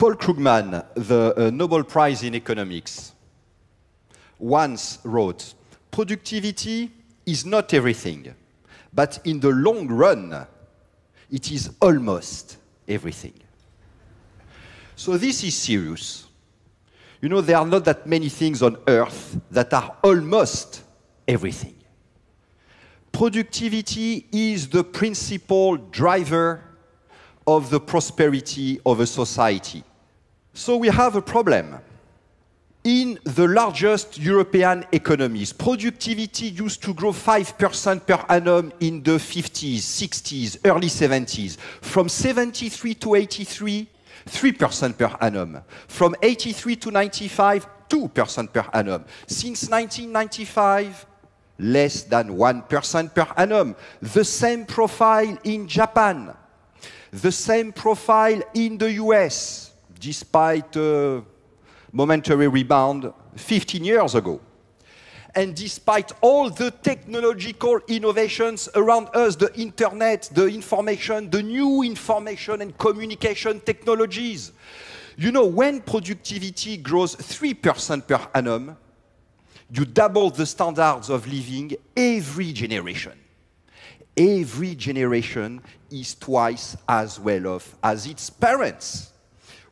Paul Krugman, the Nobel Prize in Economics, once wrote, "Productivity is not everything, but in the long run, it is almost everything." So this is serious. You know, there are not that many things on earth that are almost everything. Productivity is the principal driver of the prosperity of a society. So we have a problem. In the largest European economies, productivity used to grow 5% per annum in the 50s, 60s, early 70s. From 73 to 83, 3% per annum. From 83 to 95, 2% per annum. Since 1995, less than 1% per annum. The same profile in Japan. The same profile in the US, despite a momentary rebound 15 years ago. And despite all the technological innovations around us, the internet, the information, the new information and communication technologies, you know, when productivity grows 3% per annum, you double the standards of living every generation. Every generation is twice as well off as its parents.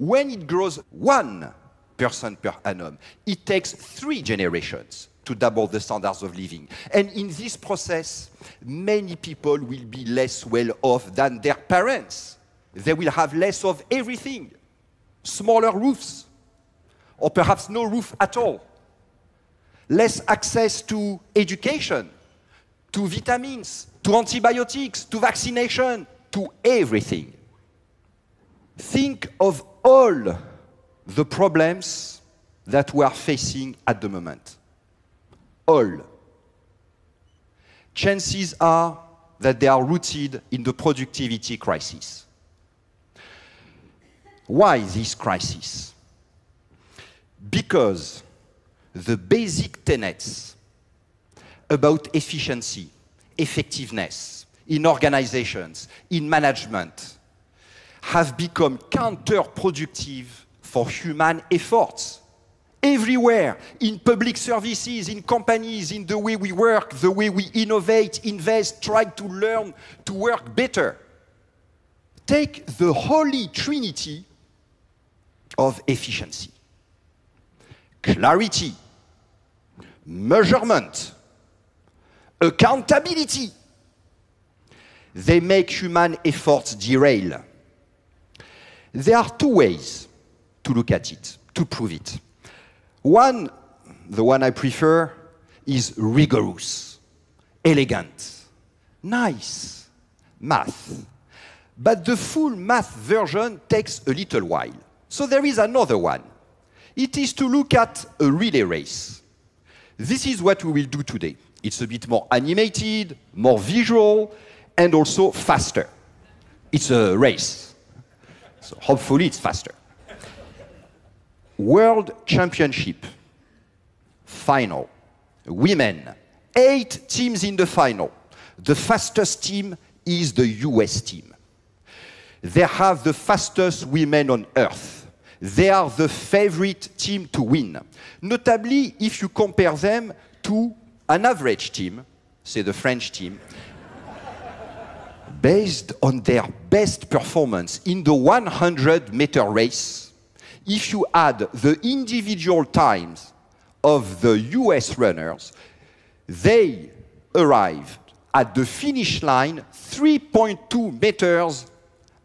When it grows 1% per annum, it takes 3 generations to double the standards of living. And in this process, many people will be less well off than their parents. They will have less of everything. Smaller roofs, or perhaps no roof at all. Less access to education, to vitamins, to antibiotics, to vaccination, to everything. Think of all the problems that we are facing at the moment. All. Chances are that they are rooted in the productivity crisis. Why this crisis? Because the basic tenets about efficiency, effectiveness in organizations, in management, have become counterproductive for human efforts. Everywhere, in public services, in companies, in the way we work, the way we innovate, invest, try to learn to work better. Take the holy trinity of efficiency. Clarity, measurement, accountability. They make human efforts derail. There are 2 ways to look at it, to prove it. One, the one I prefer, is rigorous, elegant, nice math. But the full math version takes a little while. So there is another one. It is to look at a relay race. This is what we will do today. It's a bit more animated, more visual, and also faster. It's a race. So hopefully it's faster. World Championship, final, women, 8 teams in the final. The fastest team is the US team. They have the fastest women on earth. They are the favorite team to win. Notably, if you compare them to an average team, say the French team, based on their best performance in the 100-meter race, if you add the individual times of the US runners, they arrived at the finish line 3.2 meters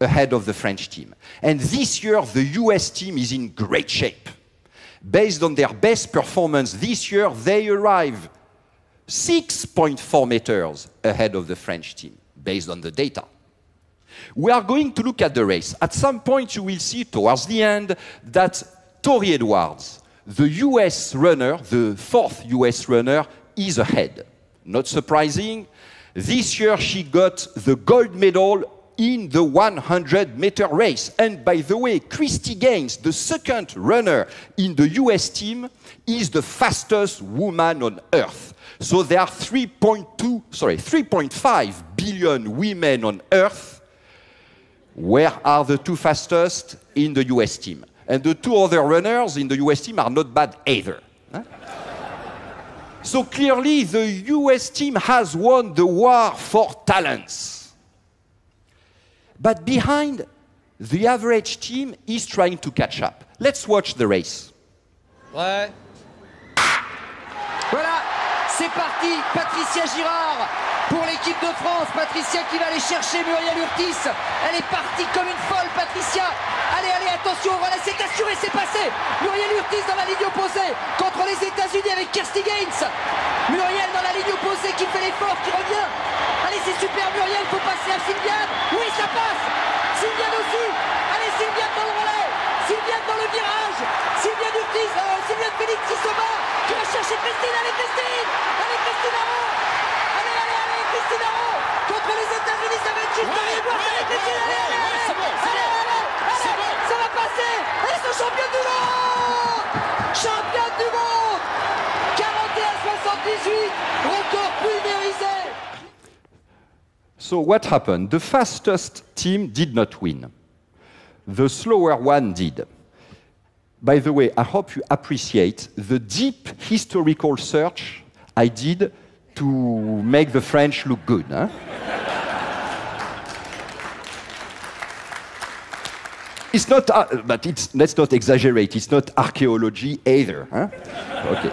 ahead of the French team. And this year, the US team is in great shape. Based on their best performance this year, they arrive 6.4 meters ahead of the French team, based on the data. We are going to look at the race. At some point, you will see towards the end that Tori Edwards, the US runner, the 4th US runner, is ahead. Not surprising. This year, she got the gold medal in the 100-meter race. And by the way, Christy Gaines, the 2nd runner in the US team, is the fastest woman on earth. So there are 3.5 billion women on earth. Where are the 2 fastest? In the US team. And the two other runners in the US team are not bad either. Huh? So clearly, the US team has won the war for talents. But behind, the average team is trying to catch up. Let's watch the race. Ouais. Voilà, c'est parti. Patricia Girard pour l'équipe de France. Patricia qui va aller chercher Muriel Urtis. Elle est partie comme une folle, Patricia. Allez, allez, attention, voilà, c'est assuré, c'est passé. Muriel Urtis dans la ligne opposée contre les États-Unis avec Kirsty Gaines. Muriel dans la ligne opposée qui fait l'effort, qui revient. Allez, c'est super, Muriel, faut passer à Sylviane. Oui, ça passe. Sylviane aussi. Allez, Sylviane dans le relais. Sylviane dans le virage. Sylviane Urtis, Sylviane Félix qui se bat. Qui va chercher Christine. Allez, Christine. Allez, Christine Arrault. Allez, allez, allez, Christine Arrault. Contre les États-Unis, ça va être juste. Allez, Christine, allez, allez, allez. C'est bon, Allez, allez, allez. Ça va passer. Elles sont championnes du monde. Championnes du monde. 41-78. Record pulvérisé. So what happened? The fastest team did not win. The slower one did. By the way, I hope you appreciate the deep historical search I did to make the French look good. Huh? It's not, let's not exaggerate, it's not archaeology either. Huh? Okay.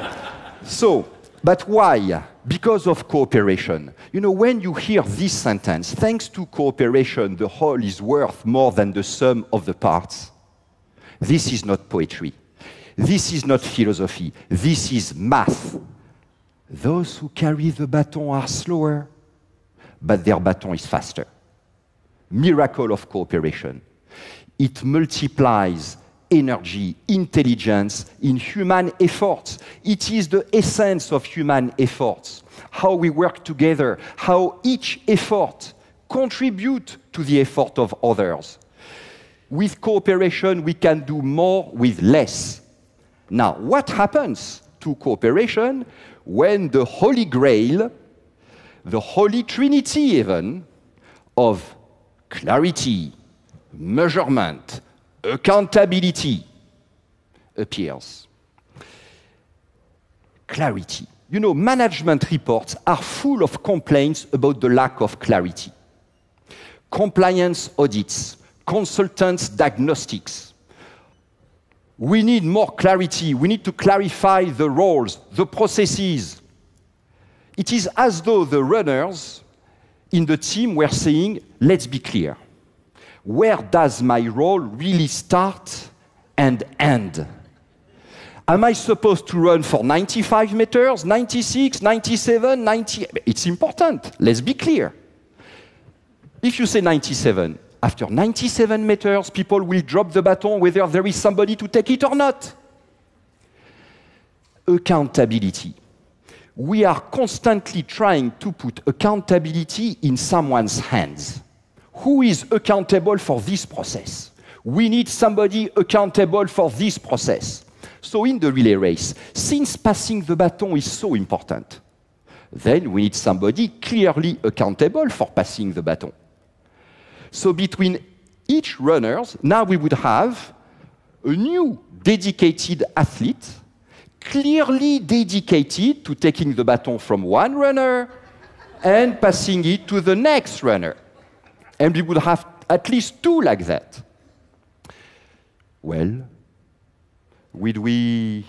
So, but why? Because of cooperation. You know, when you hear this sentence, thanks to cooperation, the whole is worth more than the sum of the parts. This is not poetry. This is not philosophy. This is math. Those who carry the baton are slower, but their baton is faster. Miracle of cooperation. It multiplies energy, intelligence in human efforts. It is the essence of human efforts. How we work together, how each effort contributes to the effort of others. With cooperation, we can do more with less. Now, what happens to cooperation when the Holy Grail, the Holy Trinity even, of clarity, measurement, accountability appears? Clarity. You know, management reports are full of complaints about the lack of clarity. Compliance audits, consultants' diagnostics. We need more clarity. We need to clarify the roles, the processes. It is as though the runners in the team were saying, let's be clear. Where does my role really start and end? Am I supposed to run for 95 meters, 96, 97, 90? It's important. Let's be clear. If you say 97, after 97 meters, people will drop the baton whether there is somebody to take it or not. Accountability. We are constantly trying to put accountability in someone's hands. Who is accountable for this process? We need somebody accountable for this process. So in the relay race, since passing the baton is so important, then we need somebody clearly accountable for passing the baton. So between each runners, now we would have a new dedicated athlete, clearly dedicated to taking the baton from one runner and passing it to the next runner. And we would have at least two like that. Well, would we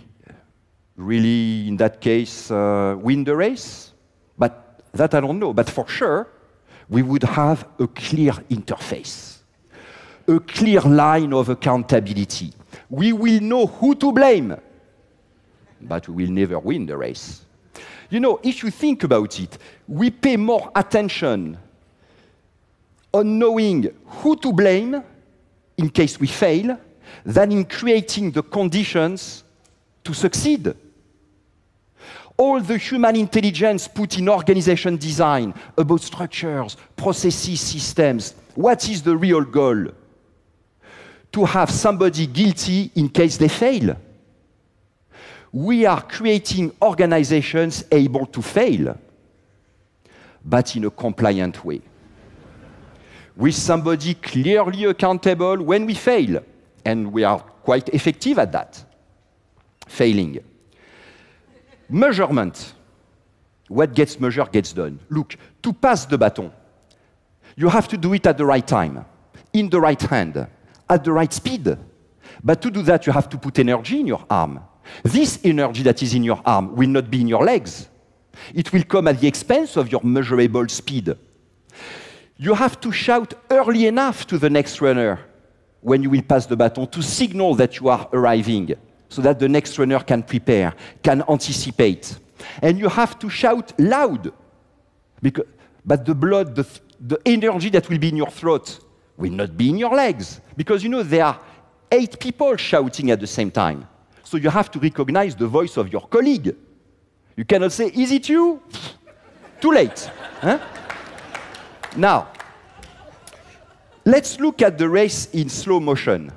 really, in that case, win the race? But that I don't know. But for sure, we would have a clear interface, a clear line of accountability. We will know who to blame, but we will never win the race. You know, if you think about it, we pay more attention on knowing who to blame in case we fail than in creating the conditions to succeed. All the human intelligence put in organization design about structures, processes, systems, what is the real goal? To have somebody guilty in case they fail. We are creating organizations able to fail, but in a compliant way. With somebody clearly accountable when we fail. And we are quite effective at that. Failing. Measurement. What gets measured gets done. Look, to pass the baton, you have to do it at the right time, in the right hand, at the right speed. But to do that, you have to put energy in your arm. This energy that is in your arm will not be in your legs. It will come at the expense of your measurable speed. You have to shout early enough to the next runner when you will pass the baton to signal that you are arriving, so that the next runner can prepare, can anticipate. And you have to shout loud, but the blood, the energy that will be in your throat will not be in your legs, because you know there are 8 people shouting at the same time. So you have to recognize the voice of your colleague. You cannot say, is it you? Too late. Huh? Now, let's look at the race in slow motion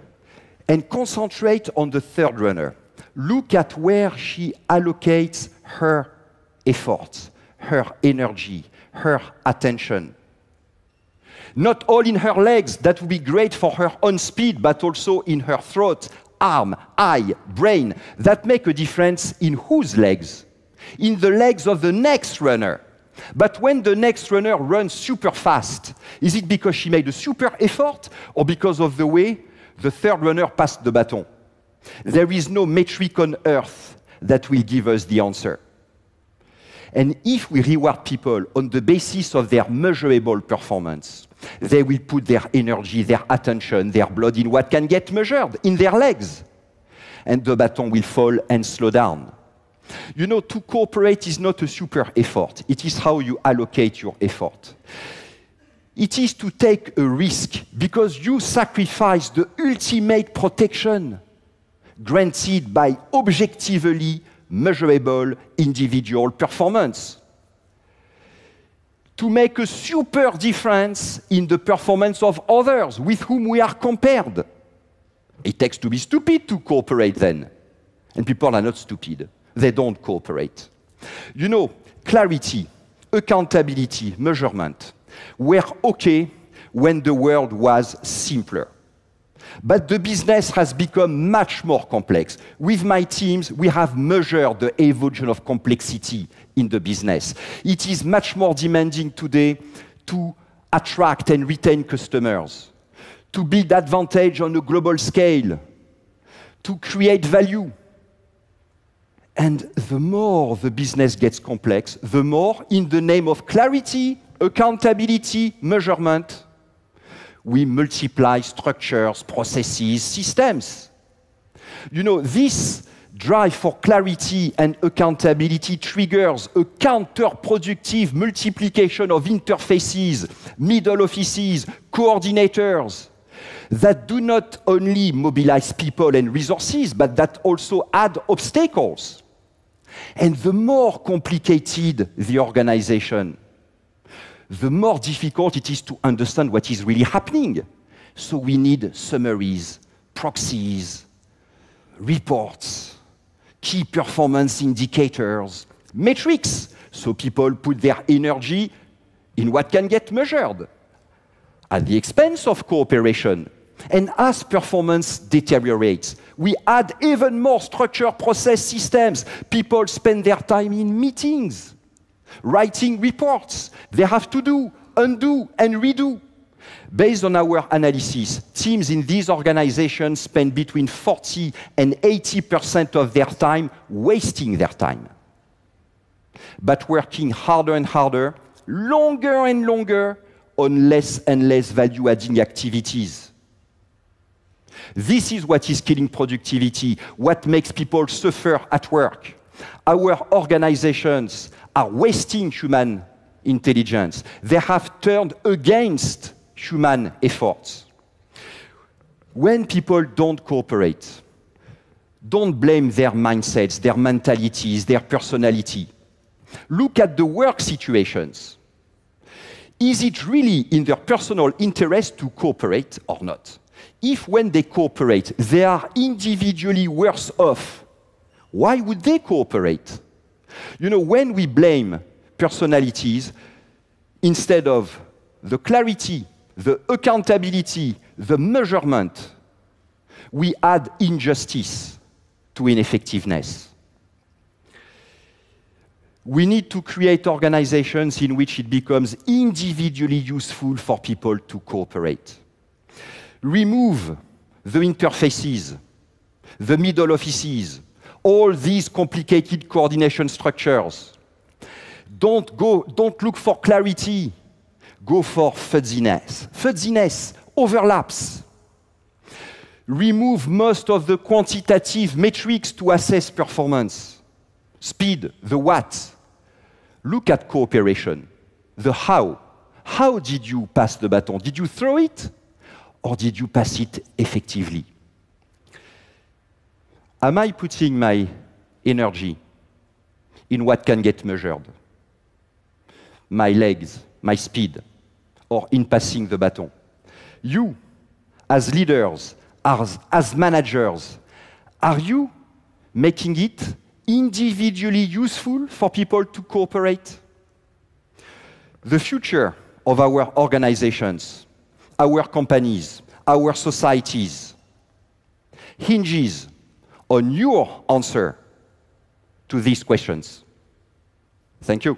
and concentrate on the third runner. Look at where she allocates her efforts, her energy, her attention. Not all in her legs, that would be great for her own speed, but also in her throat, arm, eye, brain, that make a difference in whose legs? In the legs of the next runner. But when the next runner runs super fast, is it because she made a super effort or because of the way the third runner passed the baton? There is no metric on earth that will give us the answer. And if we reward people on the basis of their measurable performance, they will put their energy, their attention, their blood in what can get measured, in their legs. And the baton will fall and slow down. You know, to cooperate is not a super effort. It is how you allocate your effort. It is to take a risk because you sacrifice the ultimate protection granted by objectively measurable individual performance. To make a super difference in the performance of others with whom we are compared. It takes to be stupid to cooperate then. And people are not stupid. They don't cooperate. You know, clarity, accountability, measurement were okay when the world was simpler. But the business has become much more complex. With my teams, we have measured the evolution of complexity in the business. It is much more demanding today to attract and retain customers, to build advantage on a global scale, to create value. And the more the business gets complex, the more, in the name of clarity, accountability, measurement, we multiply structures, processes, systems. You know, this drive for clarity and accountability triggers a counterproductive multiplication of interfaces, middle offices, coordinators that do not only mobilize people and resources, but that also add obstacles. And the more complicated the organization, the more difficult it is to understand what is really happening. So we need summaries, proxies, reports, key performance indicators, metrics, so people put their energy in what can get measured at the expense of cooperation. And as performance deteriorates, we add even more structure, process, systems. People spend their time in meetings, writing reports. They have to do, undo, and redo. Based on our analysis, teams in these organizations spend between 40 and 80% of their time wasting their time, but working harder and harder, longer and longer, on less and less value-adding activities. This is what is killing productivity, what makes people suffer at work. Our organizations are wasting human intelligence. They have turned against human efforts. When people don't cooperate, don't blame their mindsets, their mentalities, their personality. Look at the work situations. Is it really in their personal interest to cooperate or not? If when they cooperate, they are individually worse off, why would they cooperate? You know, when we blame personalities, instead of the clarity, the accountability, the measurement, we add injustice to ineffectiveness. We need to create organizations in which it becomes individually useful for people to cooperate. Remove the interfaces, the middle offices, all these complicated coordination structures. Don't look for clarity, go for fuzziness. Fuzziness, overlaps. Remove most of the quantitative metrics to assess performance. Speed, the what. Look at cooperation, the how. How did you pass the baton? Did you throw it? Or did you pass it effectively? Am I putting my energy in what can get measured? My legs, my speed, or in passing the baton? You, as leaders, as managers, are you making it individually useful for people to cooperate? The future of our organizations, our companies, our societies, hinges on your answer to these questions. Thank you.